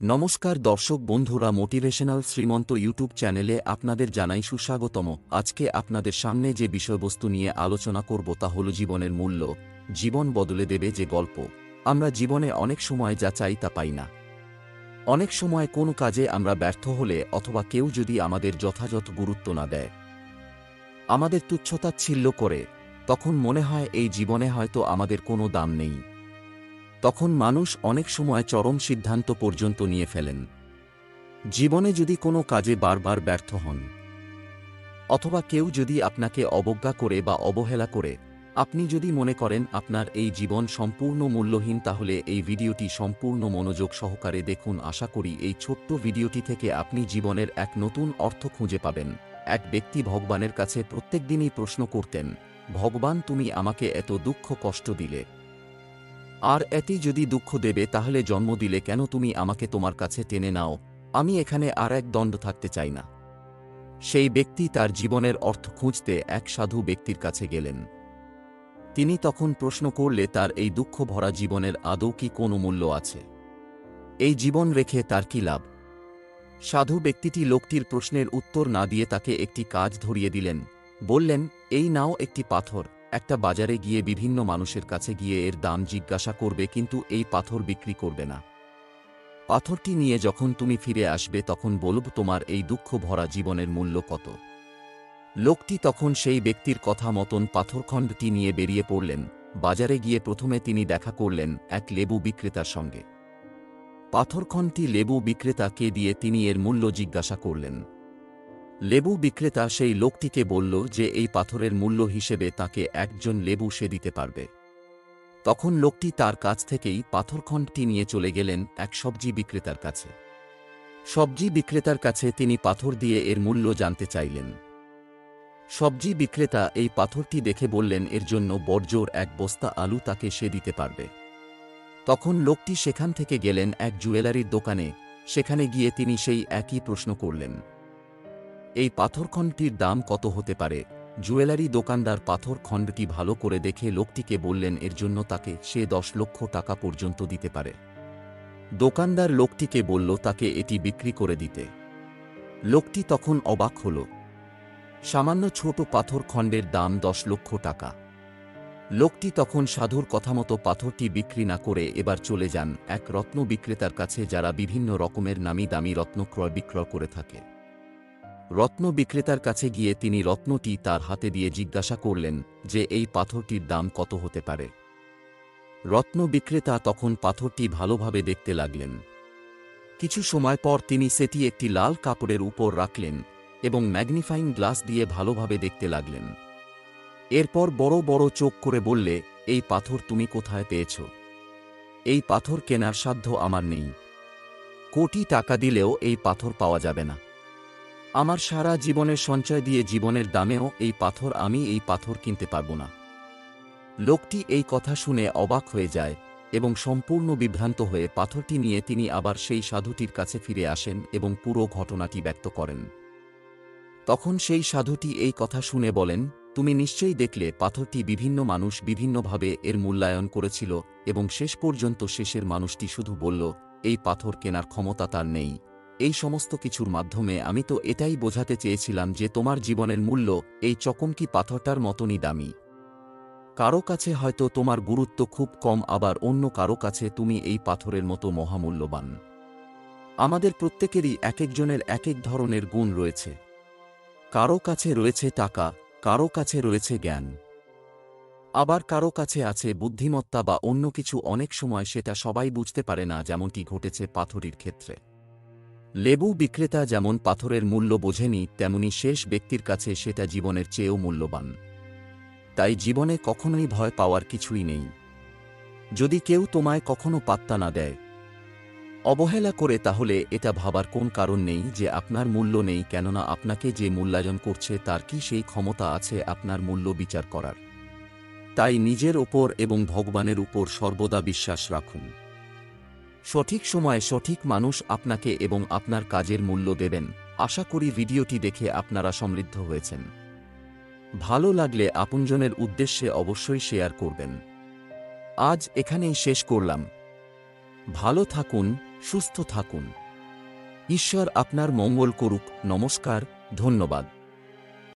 নমস্কার দর্শক বন্ধুরা, মোটিভেশনাল শ্রীমন্ত ইউটিউব চ্যানেলে আপনাদের জানাই সুস্বাগতম। আজকে আপনাদের সামনে যে বিষয়বস্তু নিয়ে আলোচনা করব তা হল জীবনের মূল্য। জীবন বদলে দেবে যে গল্প। আমরা জীবনে অনেক সময় যা চাই তা পাই না। অনেক সময় কোনো কাজে আমরা ব্যর্থ হলে অথবা কেউ যদি আমাদের যথাযথ গুরুত্ব না দেয়, আমাদের তুচ্ছতাচ্ছিল্য করে, তখন মনে হয় এই জীবনে হয়তো আমাদের কোনো দাম নেই। তখন মানুষ অনেক সময় চরম সিদ্ধান্ত পর্যন্ত নিয়ে ফেলেন। জীবনে যদি কোনো কাজে বারবার ব্যর্থ হন, অথবা কেউ যদি আপনাকে অবজ্ঞা করে বা অবহেলা করে, আপনি যদি মনে করেন আপনার এই জীবন সম্পূর্ণ মূল্যহীন, তাহলে এই ভিডিওটি সম্পূর্ণ মনোযোগ সহকারে দেখুন। আশা করি এই ছোট্ট ভিডিওটি থেকে আপনি জীবনের এক নতুন অর্থ খুঁজে পাবেন। এক ব্যক্তি ভগবানের কাছে প্রত্যেকদিনই প্রশ্ন করতেন, ভগবান, তুমি আমাকে এত দুঃখ কষ্ট দিলে, আর এটি যদি দুঃখ দেবে তাহলে জন্ম দিলে কেন? তুমি আমাকে তোমার কাছে টেনে নাও, আমি এখানে আর এক দণ্ড থাকতে চাই না। সেই ব্যক্তি তার জীবনের অর্থ খুঁজতে এক সাধু ব্যক্তির কাছে গেলেন। তিনি তখন প্রশ্ন করলে, তার এই দুঃখ ভরা জীবনের আদৌ কি কোনো মূল্য আছে? এই জীবন রেখে তার কি লাভ? সাধু ব্যক্তিটি লোকটির প্রশ্নের উত্তর না দিয়ে তাকে একটি কাজ ধরিয়ে দিলেন। বললেন, এই নাও একটি পাথর, একটা বাজারে গিয়ে বিভিন্ন মানুষের কাছে গিয়ে এর দাম জিজ্ঞাসা করবে, কিন্তু এই পাথর বিক্রি করবে না। পাথরটি নিয়ে যখন তুমি ফিরে আসবে তখন বলব তোমার এই দুঃখ ভরা জীবনের মূল্য কত। লোকটি তখন সেই ব্যক্তির কথা মতন পাথরখণ্ডটি নিয়ে বেরিয়ে পড়লেন। বাজারে গিয়ে প্রথমে তিনি দেখা করলেন এক লেবু বিক্রেতার সঙ্গে। পাথরখণ্ডটি লেবু বিক্রেতাকে দিয়ে তিনি এর মূল্য জিজ্ঞাসা করলেন। লেবু বিক্রেতা সেই লোকটিকে বলল যে এই পাথরের মূল্য হিসেবে তাকে একজন লেবু সে দিতে পারবে। তখন লোকটি তার কাছ থেকেই পাথরখণ্ডটি নিয়ে চলে গেলেন এক সবজি বিক্রেতার কাছে। সবজি বিক্রেতার কাছে তিনি পাথর দিয়ে এর মূল্য জানতে চাইলেন। সবজি বিক্রেতা এই পাথরটি দেখে বললেন, এর জন্য বড়জোর এক বস্তা আলু তাকে সে দিতে পারবে। তখন লোকটি সেখান থেকে গেলেন এক জুয়েলারির দোকানে। সেখানে গিয়ে তিনি সেই একই প্রশ্ন করলেন, এই পাথরখণ্ডটির দাম কত হতে পারে? জুয়েলারি দোকানদার পাথরখণ্ডটি ভালো করে দেখে লোকটিকে বললেন, এর জন্য তাকে সে 10 লক্ষ টাকা পর্যন্ত দিতে পারে। দোকানদার লোকটিকে বলল তাকে এটি বিক্রি করে দিতে। লোকটি তখন অবাক হল। সামান্য ছোট পাথরখণ্ডের দাম 10 লক্ষ টাকা। লোকটি তখন সাধুর কথামতো পাথরটি বিক্রি না করে এবার চলে যান এক রত্ন বিক্রেতার কাছে, যারা বিভিন্ন রকমের নামি দামি রত্ন ক্রয় বিক্রয় করে থাকে। রত্ন বিক্রেতার কাছে গিয়ে তিনি রত্নটি তার হাতে দিয়ে জিজ্ঞাসা করলেন যে এই পাথরটির দাম কত হতে পারে। রত্ন বিক্রেতা তখন পাথরটি ভালোভাবে দেখতে লাগলেন। কিছু সময় পর তিনি সেটি একটি লাল কাপড়ের উপর রাখলেন এবং ম্যাগনিফাইং গ্লাস দিয়ে ভালোভাবে দেখতে লাগলেন। এরপর বড় বড় চোখ করে বললে, এই পাথর তুমি কোথায় পেয়েছ? এই পাথর কেনার সাধ্য আমার নেই। কোটি টাকা দিলেও এই পাথর পাওয়া যাবে না। আমার সারা জীবনের সঞ্চয় দিয়ে জীবনের দামেও এই পাথর কিনতে পারব না। লোকটি এই কথা শুনে অবাক হয়ে যায় এবং সম্পূর্ণ বিভ্রান্ত হয়ে পাথরটি নিয়ে তিনি আবার সেই সাধুটির কাছে ফিরে আসেন এবং পুরো ঘটনাটি ব্যক্ত করেন। তখন সেই সাধুটি এই কথা শুনে বলেন, তুমি নিশ্চয়ই দেখলে পাথরটি বিভিন্ন মানুষ বিভিন্নভাবে এর মূল্যায়ন করেছিল এবং শেষ পর্যন্ত শেষের মানুষটি শুধু বলল, এই পাথর কেনার ক্ষমতা তার নেই। এই সমস্ত কিছুর মাধ্যমে আমি তো এটাই বোঝাতে চেয়েছিলাম যে তোমার জীবনের মূল্য এই চকমকি পাথরটার মতনই দামি। কারো কাছে হয়তো তোমার গুরুত্ব খুব কম, আবার অন্য কারো কাছে তুমি এই পাথরের মতো মহামূল্যবান। আমাদের প্রত্যেকেরই এক একজনের এক এক ধরনের গুণ রয়েছে। কারো কাছে রয়েছে টাকা, কারো কাছে রয়েছে জ্ঞান, আবার কারো কাছে আছে বুদ্ধিমত্তা বা অন্য কিছু। অনেক সময় সেটা সবাই বুঝতে পারে না, যেমনটি ঘটেছে পাথরের ক্ষেত্রে। লেবু বিক্রেতা যেমন পাথরের মূল্য বোঝেনি, তেমনি শেষ ব্যক্তির কাছে সেটা জীবনের চেয়েও মূল্যবান। তাই জীবনে কখনোই ভয় পাওয়ার কিছুই নেই। যদি কেউ তোমায় কখনো পাত্তা না দেয়, অবহেলা করে, তাহলে এটা ভাবার কোন কারণ নেই যে আপনার মূল্য নেই, কেননা আপনাকে যে মূল্যায়ন করছে তার কি সেই ক্ষমতা আছে আপনার মূল্য বিচার করার? তাই নিজের ওপর এবং ভগবানের উপর সর্বদা বিশ্বাস রাখুন। সঠিক সময়ে সঠিক মানুষ আপনাকে এবং আপনার কাজের মূল্য দেবেন। আশা করি ভিডিওটি দেখে আপনারা সমৃদ্ধ হয়েছেন। ভালো লাগলে আপনজনের উদ্দেশ্যে অবশ্যই শেয়ার করবেন। আজ এখানেই শেষ করলাম। ভালো থাকুন, সুস্থ থাকুন। ঈশ্বর আপনার মঙ্গল করুক। নমস্কার, ধন্যবাদ।